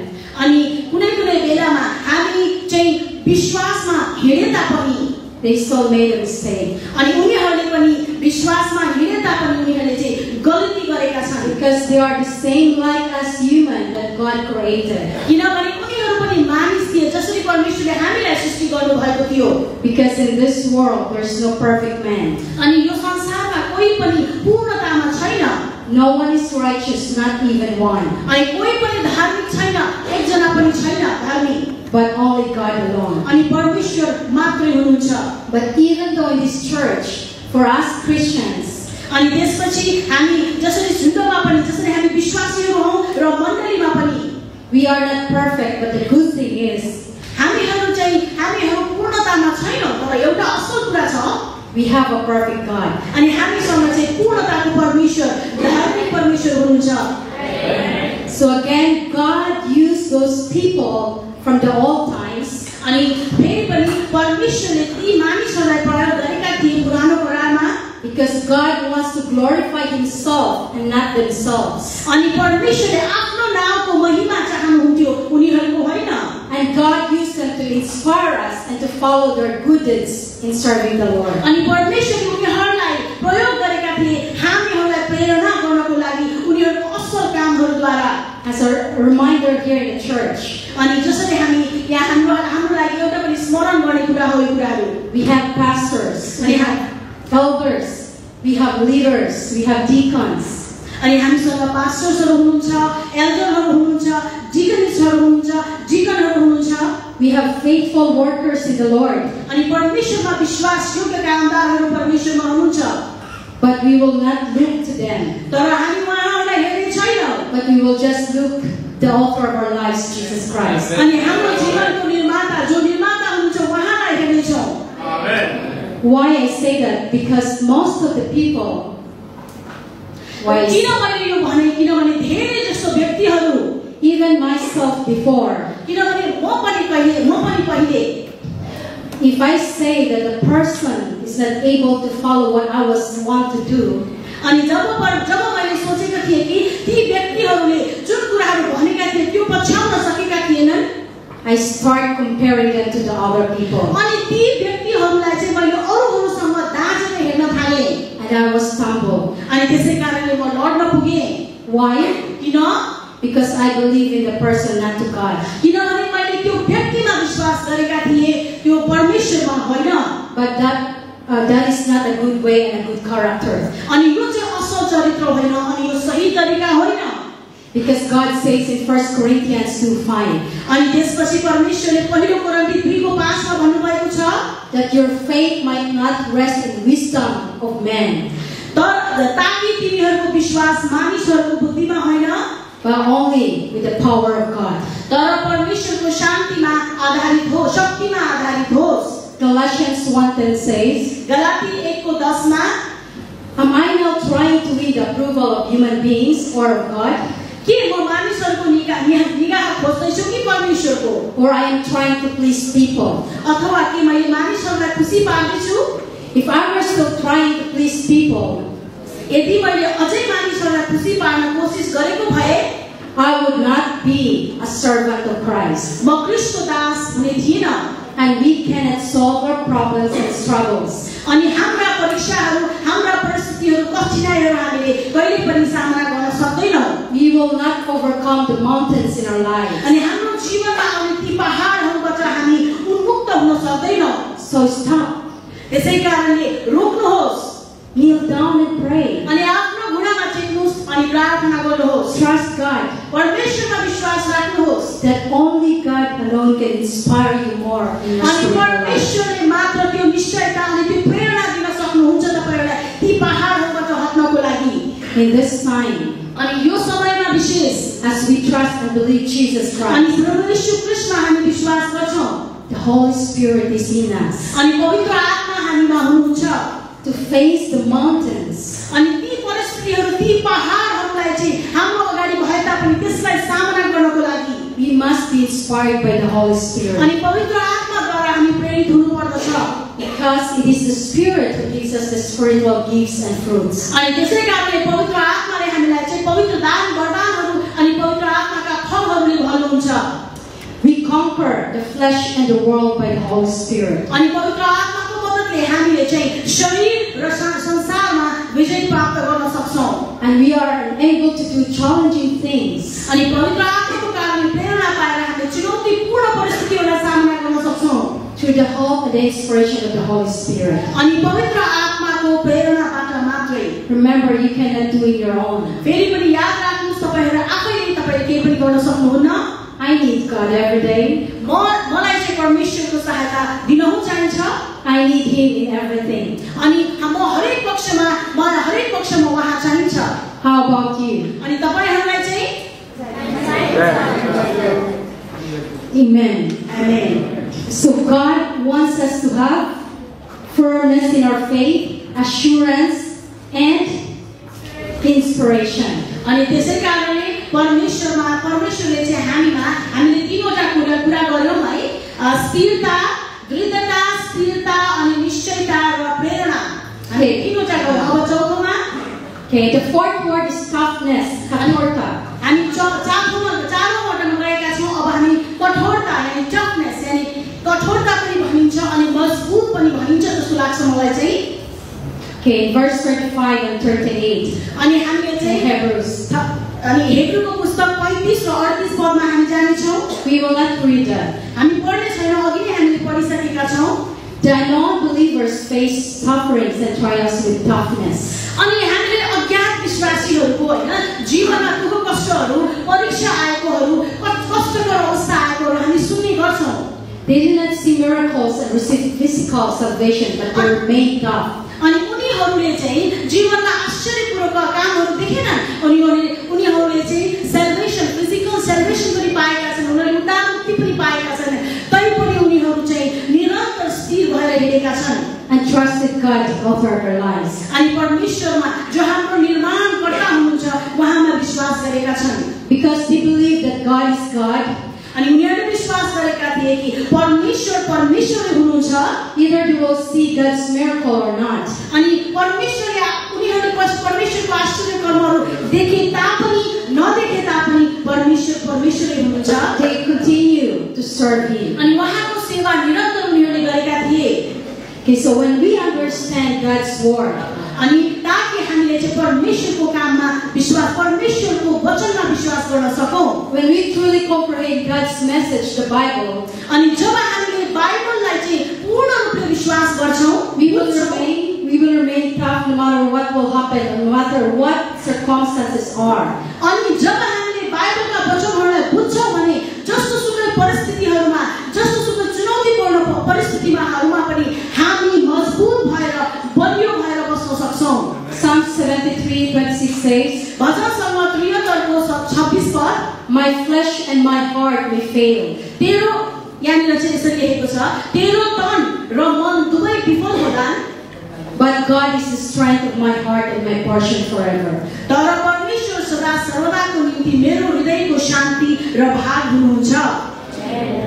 अनि कुनै कुनै बेलामा हामी चाहिँ विश्वासमा हिँडे तापनि they still made a mistake. अनि उनीहरूले पनि विश्वासमा हिँडे तापनि उनीहरूले चाहिँ गल्ती गरेका छन् Because they are the same like us human that God created. किनभने उनीहरू पनि मानिस थिए जसरी परमेश्वरले हामीलाई सृष्टि गर्नु भएको थियो Because in this world, there's no perfect man. अनि यो संसारमा कोही पनि पूर्णतामा छैन No one is righteous, not even one. अनि कोही पनि धार्मिक छैन एकजना पनि छैन धार्मिक But only God alone. अनि परमेश्वर मात्रै हुनुहुन्छ But even though in this church, for us Christians, अनि त्यसपछि हामी जसरी झुण्डमा पनि जसरी हामी विश्वासीहरू हौं र मण्डलीमा पनि we are not perfect, but the good thing is हामीहरू पूर्णतामा छैनौं तर एउटा असल कुरा छ we have a perfect God. अनि हामीसँग चाहिँ पूर्णताको परमेश्वर धार्मिक परमेश्वर हुनुहुन्छ. So again, God used those people from the old times. अनि फेरि पनि परमेश्वरले ती मानिसहरूलाई प्रयोग गरेका थिए पुरानो करारमा Because God wants to glorify Himself and not themselves. अनि परमेश्वरले आफ्नो नामको महिमा चाहनुहुन्थ्यो उनीहरूको होइन. And God used them to inspire us and to follow their good deeds in serving the Lord. अनि परमेश्वरले उनीहरूलाई प्रयोग गरेका थिए हामीहरूलाई प्रेरणा गर्नको लागि उनीहरूको असल कामहरूद्वारा. As a reminder here in the church, अनि जसरी हामी यहाँ हाम्रो लागि एउटा पनि स्मरण गर्ने कुरा हो यो कुराहरू. we have pastors, we have elders, we have leaders, we have deacons. अनि हामीसँग पास्टर्सहरू हुनुहुन्छ, एल्डरहरू हुनुहुन्छ, डिकन्सहरू हुनुहुन्छ, डिकनहरू हुनुहुन्छ. We have faithful workers in the Lord. अनि परमेश्वरमा विश्वासयोग्य कामदारहरू परमेश्वरमा हुनुहुन्छ. But we will not look to them. तर हामी उहाँहरूलाई हेर्ने छैनौं. But we will just look the author of our lives, Jesus Christ. अनि हाम्रो जीवनको निर्माता जो निर्माता हुनुहुन्छ उहाँलाई हेर्नेछौं. Amen. Why I say that? Because most of the people, किन मैले यो भने किनभने धेरै जस्तो व्यक्तिहरू even myself before, किनभने म पनि पहिले if I say that the person is not able to follow what I want to do, अनि जब मैले सोचेको थिए कि ती व्यक्तिहरूले जुन कुराहरू भनेका थिए त्यो पछ्याउन सकेका थिएनन्, I start comparing them to the other people. अनि ती व्यक्तिहरूलाई चाहिँ मैले अरूहरूसँग दाँजेर हेर्न थाले. And I was stumbled. अनि त्यसै कारणले म लड्न पुगे. Why? किन? Because I believe in the person, not to God. किनभने मैले त्यो व्यक्तिमा विश्वास गरेका थिए त्यो परमेश्वरमा होइन. But that is not a good way and a good character. अनि यो चाहिँ असल चरित्र होइन अनि यो सही तरिका होइन. Because God says in 1 Corinthians 2:5 अनि त्यसपछि परमेश्वरले पहिलो कोरिन्थी 2:5 मा भन्नुभएको छ that your faith might not rest in wisdom of men, ताकि तिमीहरूको विश्वास मानिसहरूको बुद्धिमा होइन but only with the power of God. तर परमेश्वरको शान्तिमा आधारित हो, शक्तिमा आधारित होस्. Galatians 1:10 says, गलाती 1:10 मा am I now trying to win the approval of human beings or of God? के म मानिसहरूको निगाह खोज्दैछु कि परमेश्वरको? Or I am trying to please people? अथवा के मैले मानिसहरूलाई खुसी पार्दैछु? If I were still trying to please people, यदि मैले अझै मानिसहरूलाई खुसी पार्न कोसिस गरेको भए I would not be a servant of Christ. म ख्रीष्टको दास हुने थिएन. And we cannot solve our problems and struggles. अनि हाम्रा परीक्षाहरू, हाम्रा परिस्थितिहरू, कठिनाइहरू हामीले कहिले पनि सामना गर्न सक्दैनौं. We will not overcome the mountains in our lives. अनि हाम्रो जीवनमा आउने ती पहाडहरूबाट हामी उन्मुक्त हुन सक्दैनौं. So stop. त्यसै कारणले रोक्नुहोस्. Kneel down and pray. अनि आफ्नो घुँडामा टेक्नुहोस् अनि प्रार्थना गर्नुहोस्. Trust God. परमेश्वरमा विश्वास राख्नुहोस्. That only God alone can inspire you more in your अनि spiritual life. परमेश्वरले मात्र त्यो निश्चयता अनि त्यो प्रेरणा दिन सक्नुहुन्छ तपाईहरुलाई ती पहाडहरूबाट हट्नको लागि. In this time, अनि यो समयमा विशेष as we trust and believe Jesus अनि Christ, प्रभु येशू ख्रीष्टमा हामी विश्वास गर्छौं. the Holy Spirit is in us अनि पवित्र आत्मा हामीमा हुनुहुन्छ to face the mountains. अनि ती परिस्थितिहरू, ती पहाडहरूलाई चाहिँ हाम्रो अगाडि भए तापनि त्यसलाई सामना गर्नको लागि We must be inspired by the Holy Spirit. अनि पवित्र आत्माद्वारा हामी प्रेरित हुनुपर्दछ. Because it is the Spirit who gives us the spiritual gifts and fruits. अनि त्यसै कारणले पवित्र आत्माले हामीलाई चाहिँ पवित्र दान वरदानहरू अनि पवित्र आत्माका फलहरूले भर्नुहुन्छ. We conquer the flesh and the world by the Holy Spirit. अनि पवित्र आत्माको मद्दतले हामीले चाहिँ शरीर र संसारमा विजय प्राप्त गर्न सक्छौं. And we are able to do challenging things. अनि पवित्र आत्माको कारणले प्रेरणा पाएर हामीले चुनौतीपूर्ण परिस्थितिहरूलाई सामना गर्न सक्छौं. Through the help and the inspiration of the Holy Spirit. अनि पवित्र आत्माको प्रेरणाबाट मात्रै. Remember, you cannot do it your own. फेरि पनि याद राख्नुस् तपाईहरु आफैले तपाईले केही पनि गर्न सक्नुहुन्न. I need God every day. मलाई चाहिँ परमेश्वरको सहायता दिनु चाहिन्छ. I need Him in everything. अनि म हरेक पक्षमा म मलाई हरेक पक्षमा उहाँ चाहिन्छ। How about you? अनि तपाईहरुलाई चाहिँ Amen. Amen. So God wants us to have firmness in our faith, assurance, and inspiration. अनि त्यसैकारणले परमेश्वरले चाहिँ हामीले तीनवटा कुरा गर्यौं है, स्थिरता, दृढता, स्थिरता अनि निश्चयता र प्रेरणा। हामी तीनवटा गर्यौं। अब चौथोमा Okay, the fourth word is toughness, katorta. हामी चारौँवटामा गएका छौं। अब हामी कठोरता यानी टफनेस यानी कठोरता पनि भनिन्छ अनि मजबुत पनि भनिन्छ जस्तो लाग्छ मलाई चाहिँ। Okay, verse 35 and 38. अनि हामीले चाहिँ Hebrews. अनि हेब्रूको पुस्तक 35 र 38 पदमा हामी जाने छौं। We will not read that. हामी पढ्ने छैनौं, अघि नै हामीले पढिसकेका छौं। The non-believers face sufferings and trials with toughness. अनि हामीले अज्ञात विश्वासीहरुको हैन जीवनमा दुःख कष्टहरु, परीक्षा आएकोहरु, कष्टकर अवस्था आएकोहरु हामी सुन्ने गर्छौं। They did not see miracles and receive physical salvation, but they remained tough. अनि उनीहरुले चाहिँ जीवनमा आश्चर्यपूर्वक कामहरु देखेनन्। उनीहरुले चाहिँ सल्भेसन, फिजिकल सल्भेसन पनि पाएका छन्, उनीहरुले उद्धार मुक्ति पनि पाएका छन्। तैपनि उनीहरु चाहिँ निरन्तर स्थिर भएर हिँडेका छन् And trusted God to author their lives. अनि परमेश्वरमा जो हाम्रो निर्माणकर्ता हुनुहुन्छ उहाँमा विश्वास गरेका छन्। Because they believe that God is God. अनि उनीहरुले विश्वास गरेका थिए कि परमेश्वर हुनुहुन्छ। Either they will see God's miracle or not. अनि उनीहरुले परमेश्वरको आश्चर्य कर्महरु देखे तापनि नदेखे तापनि परमेश्वरै हुनुहुन्छ। They continue to serve Him. अनि उहाँको सेवा निरन्तर उनीहरुले गरेका थिए। Okay, so when we understand God's word, अनि ताकि हामीले चाहिँ परमेश्वरको काममा विश्वास, परमेश्वरको वचनमा विश्वास गर्न सकौं। when we truly comprehend God's message, the Bible, अनि जब हामीले बाइबललाई चाहिँ पूर्ण रूपले विश्वास गर्छौं, we will remain tough no matter what will happen, no matter what circumstances are. अनि जब हामीले बाइबलका वचनहरूलाई बुझ्छौं भने जस्तोसुकै परिस्थितिहरुमा, जस्तोसुकै चुनौतीपूर्ण परिस्थितिमा पनि हामी मजबुत भएर बलियो भएर बस्न सक्छौं। Psalm 73:26 says, भजन सङ्ग्रह 73 को 26 पद, My flesh and my heart may fail, तेरो यहाँनिर चाहिँ यसरी लेखेको छ, तेरो तन र मन दुवै विफल होलान्, but God is the strength of my heart and my portion forever. तर परमेश्वर सदा सर्वदाको निम्ति मेरो हृदयको शान्ति र भाग हुनुहुन्छ।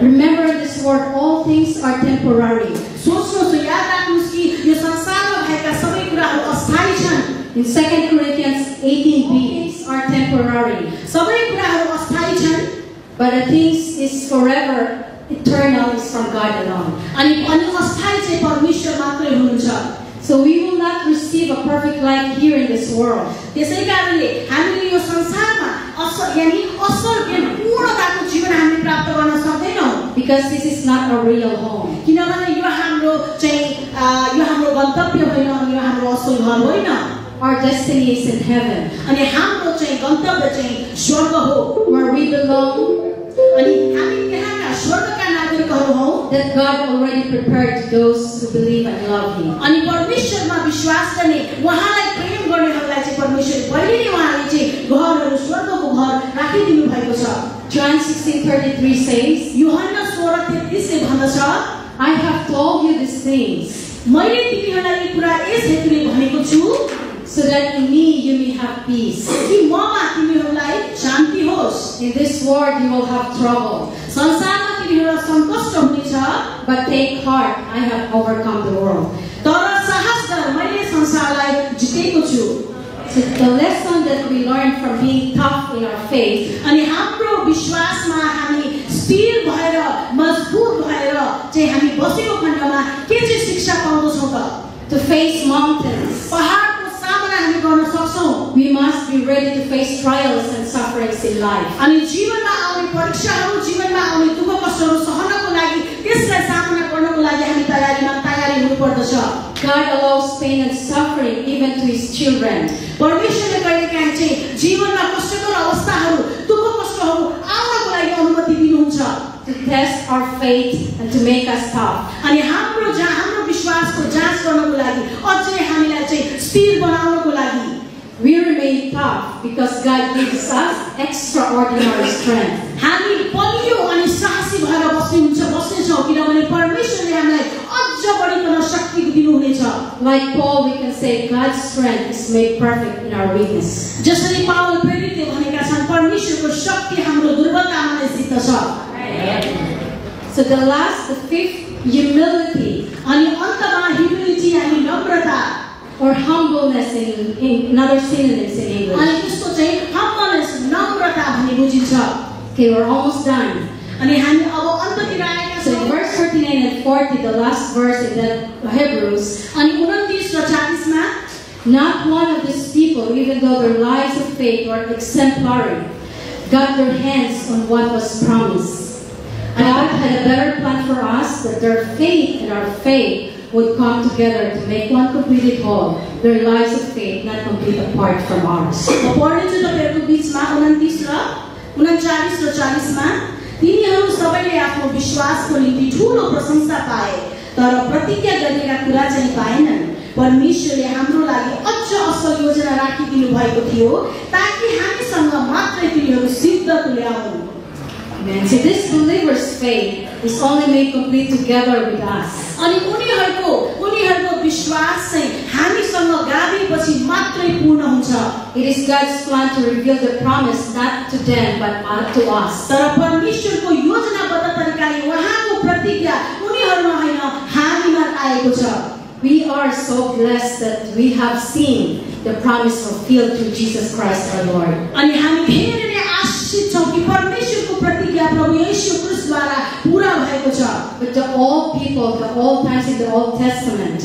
Remember in this world all things are temporary. सोच्नुहोस्, याद राख्नुहोस् कि यो संसारमा भएका सबै कुराहरू अस्थायी छन्। In 2 Corinthians 18b, things are temporary, सबै कुराहरू अस्थायी छन्, but the things is forever, eternal is from God alone. अनि अस्थायी चाहिँ परमेश्वर मात्रै हुनुहुन्छ। So we will not receive a perfect life here in this world. त्यसैकारणले हामीले यो संसारमा असल पूर्णताको जीवन हामीले प्राप्त गर्न सक्दैनौं। Because this is not a real home. किनभने यो हाम्रो गन्तव्य होइन, यो हाम्रो असल घर होइन। Our destiny is in heaven, अनि हाम्रो चाहिँ गन्तव्य चाहिँ स्वर्ग हो, where we belong, अनि हामी त्यहाँका स्वर्गका नागरिकहरू हौ। that God already prepared to those who believe and love Him. अनि परमेश्वरमा विश्वास गर्ने, उहाँलाई प्रेम गर्नेहरूलाई चाहिँ परमेश्वर पहिले नै उहाँले चाहिँ घरहरू, स्वर्गको घर राखिदिनु भएको छ। John 16:33 says, यूहन्ना 16:33 ले भन्दछ, I have told you these things, मैले तिमीहरूलाई यो कुरा यस हेतुले भनेको छु so that in me you may have peace. कि ममा तिमीहरूलाई शान्ति होस्। In this world you will have trouble, संसारमा तिमीहरूलाई सङ्कष्ट हुनेछ, but take heart, I have overcome the world. तर साहस गर, मैले संसारलाई जितेको छु। So the lesson that we learn from being tough in our faith, अनि हाम्रो विश्वासमा हामी स्थिर भएर मजबुत भएर चाहिँ हामी बसेको खण्डमा के चाहिँ शिक्षा पाउँछौं त? to face mountains, पहाडको सामना हामी गर्न सक्छौं। we must be ready to face trials and sufferings in life. अनि जीवनमा आउने परीक्षाहरू, जीवनमा आउने दुःख कष्टहरू सहनको लागि, त्यसलाई सामना गर्नको लागि हामी तयारी हुनुपर्दछ। God allows pain and suffering even to His children. परमेश्वरले कहिलेकाहीँ चाहिँ जीवनमा कष्टकर अवस्थाहरू, दुःख कष्टहरू आउनको लागि अनुमति दिनुहुन्छ, to test our faith and to make us tough. अनि हाम्रो विश्वासको जाँच गर्नको लागि, अझै हामीलाई चाहिँ स्थिर बनाउनको We remain tough because God gives us extraordinary strength. हामी बलियो अनि साहसी भएर बस्नेछौँ किनभने परमेश्वरले हामीलाई अझ बढिकन शक्ति दिनुहुनेछ। Like Paul, we can say God's strength is made perfect in our weakness. जसरी पावल प्रेरितले भनेका छन् परमेश्वरको शक्ति हाम्रो दुर्बलतामा नै सिद्ध छ। So the fifth, humility. अनि अन्तमा ह्युमिलिटी अनि Namrata or humbleness in another synonyms in English. अनि त्यसको चाहिँ humbleness नम्रता भन्ने बुझिन्छ। Okay, we're almost done. अनि हामी अब अन्ततिर आएका So छौँ। in verse 39 and 40, the last verse in the Hebrews, अनि 29 र 40 मा not one of these people, even though their lives of faith were exemplary, got their hands on what was promised. God had a better plan for us, that their faith and our faith would come together to make one completed whole, their lives of faith not complete apart from ours. म पढ्नेछु तपाईहरुको बीचमा 29 र 39 र 40 मा तिनीहरू सबैले आफ्नो विश्वासको निम्ति ठूलो प्रशंसा पाए, तर प्रतिज्ञा गरिएका कुरा चाहिँ पाएनन्। परमेश्वरले हाम्रो लागि अझ असल योजना राखिदिनु भएको थियो ताकि हामीसँग मात्रै तिनीहरू सिद्ध तुल्याउन्। Amen. See, this believer's faith is only made complete together with us. अनि उनीहरूको विश्वास चाहिँ हामीसँग गाभिएपछि मात्रै पूर्ण हुन्छ। It is God's plan to reveal the promise not to them but to us. तर परमेश्वरको योजनाबद्ध तरिकाले उहाँको प्रतिज्ञा उनीहरूमा हैन हामीमा आएको छ। We are so blessed that we have seen the promise fulfilled through Jesus Christ our Lord. अनि हामी धेरै नै आशीषित छौं कि परमेश्वरको प्रतिज्ञा प्रभु येशू ख्रीष्टद्वारा पूरा भएको छ। But the old people, the old times in the Old Testament,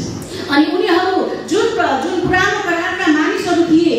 अनि उनीहरू जुन पुरानो करारका मानिसहरू थिए,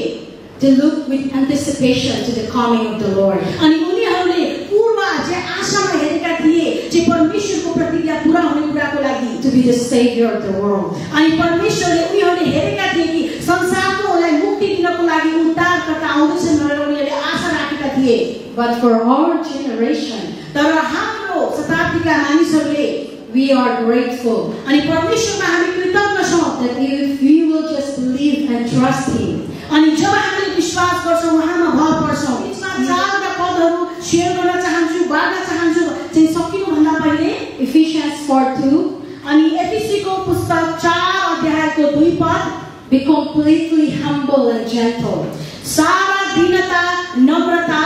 they looked with anticipation to the coming of the Lord. अनि उनीहरूले पूर्व चाहिँ आशामा हेरेका थिए چې परमेश्वरको प्रतिज्ञा पूरा हुने कुराको लागि, to be the savior of the world. अनि परमेश्वरले उनीहरूले हेरेका थिए कि संसारकोलाई मुक्ति दिनको लागि उद्धारकर्ता आउँदैछन् भनेर उनीहरूले आशा राखेका थिए। But for our generation, तर हाम्रो शताब्दीका मानिसहरूले we are grateful अनि परमेश्वरमा हामी कृतज्ञ छौं that if we will just believe and trust Him, अनि जब हामीले विश्वास गर्छौं उहाँमा भर पर्छौं। यसमा चारवटा पदहरू शेयर गर्न चाहन्छु, बाँड्न चाहन्छु चाहिँ सकिनु भन्दा पहिले Ephesians 4:2, अनि एफिसीको पुस्तक 4 अध्यायको 2 पद, be completely humble and gentle, सारा दीनता Namrata,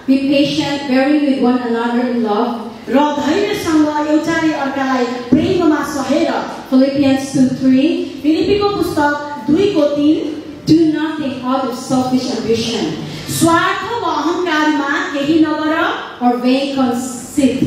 be patient, bearing with one another in love. र धैर्यसँग एउटाले अर्कालाई प्रेममा सहेर। Philippians 2:3, फिलिपीको पुस्तक 2 को 3, do nothing out of selfish ambition स्वार्थ वा अहंकारमा केही नगर, or vain conceit,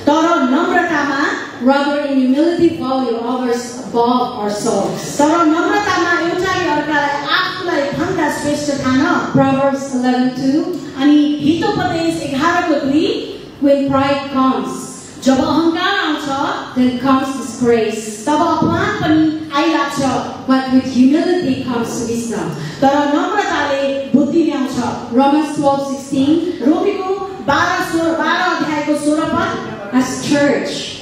तर नम्रतामा, rather in humility value others above ourselves. तर नम्रतामा एउटाले अर्कालाई आफूलाई भन्दा श्रेष्ठ ठान। Proverbs 11:2, अनि हितोपदेश 11 को 2, when pride comes, जब अहंकार आउँछ then comes disgrace, तब अपमान पनि आइलाग्छ, but with humility comes wisdom. तर नम्रताले बुद्धि ल्याउँछ। Romans 12:16, रोमीको 12 अध्यायको 16 पद, as church,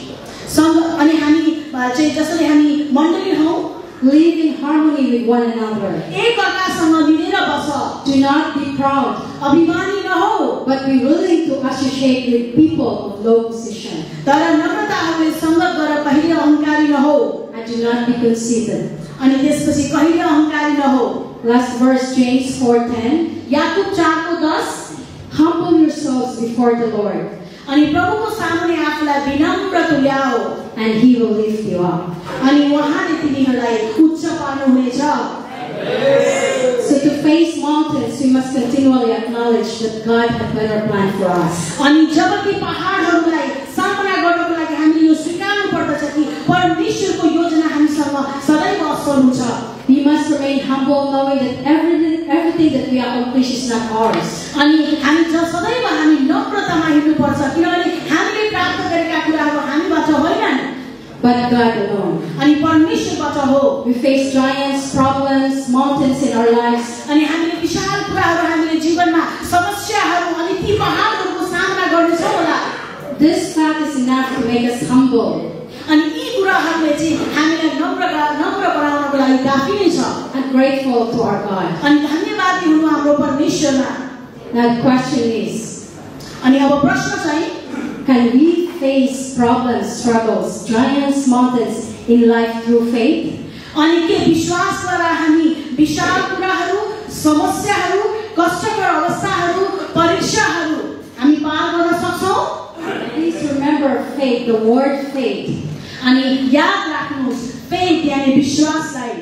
अनि हामी चाहिँ जसले हामी मण्डली हौ, live in harmony with one another. एक अर्कासँग मिलेर बस, Do not be proud, अभिमानी नहौ, but be willing to associate with people of low position. तर नम्रताले संगत गर, कहिले अहंकारी नहौ, And do not be conceited. अनि त्यसपछि कहिले अहंकारी नहौ। Last verse, James 4:10, याकूब 4 को 10, humble yourselves before the Lord, अनि प्रभुको सामुन्ने आफूलाई विनम्र तुल्याऊ, and He will lift you up. अनि उहाँले तिमीहरूलाई उच्च पार्नुहुनेछ। So to face mountains, we must continually acknowledge that God had better plan for us. अनि जब ती पहाडहरूलाई सामना गर्नको लागि हामीले यो स्वीकार्नु पर्दछ कि परमेश्वरको योजना हामीसँग सदैव असल हुन्छ। We must remain humble, knowing that everything that we accomplish is not ours. अनि हामी सदैव हामी नम्रतामा हिँड्नुपर्छ किनभने हामीले प्राप्त गरेका कुराहरू हामीबाट होइनन्, But God alone. अनि परमेश्वरबाट हो। We face giants, problems, mountains in our lives, अनि हामीले विशाल कुराहरू, हामीले जीवनमा समस्याहरू अनि ती पहाडहरूको सामना गर्नेछौँ होला। This fact is enough to make us humble अनि यी कुराहरूले चाहिँ हामीलाई नम्र बनाउनको लागि काफी नै छ। and grateful to our God. अनि धन्यवाद शक्तिशाली हुनु हाम्रो परमेश्वरमा। Now the question is, अनि अब प्रश्न चाहिँ can we face problems, struggles, giants, mountains in life through faith? अनि के विश्वासद्वारा हामी विशाल कुराहरू, समस्याहरू, कष्टकर अवस्थाहरू, परीक्षाहरू हामी पार गर्न सक्छौं? Please remember faith, the word faith. अनि याद राख्नुहोस्, faith यानी विश्वासलाई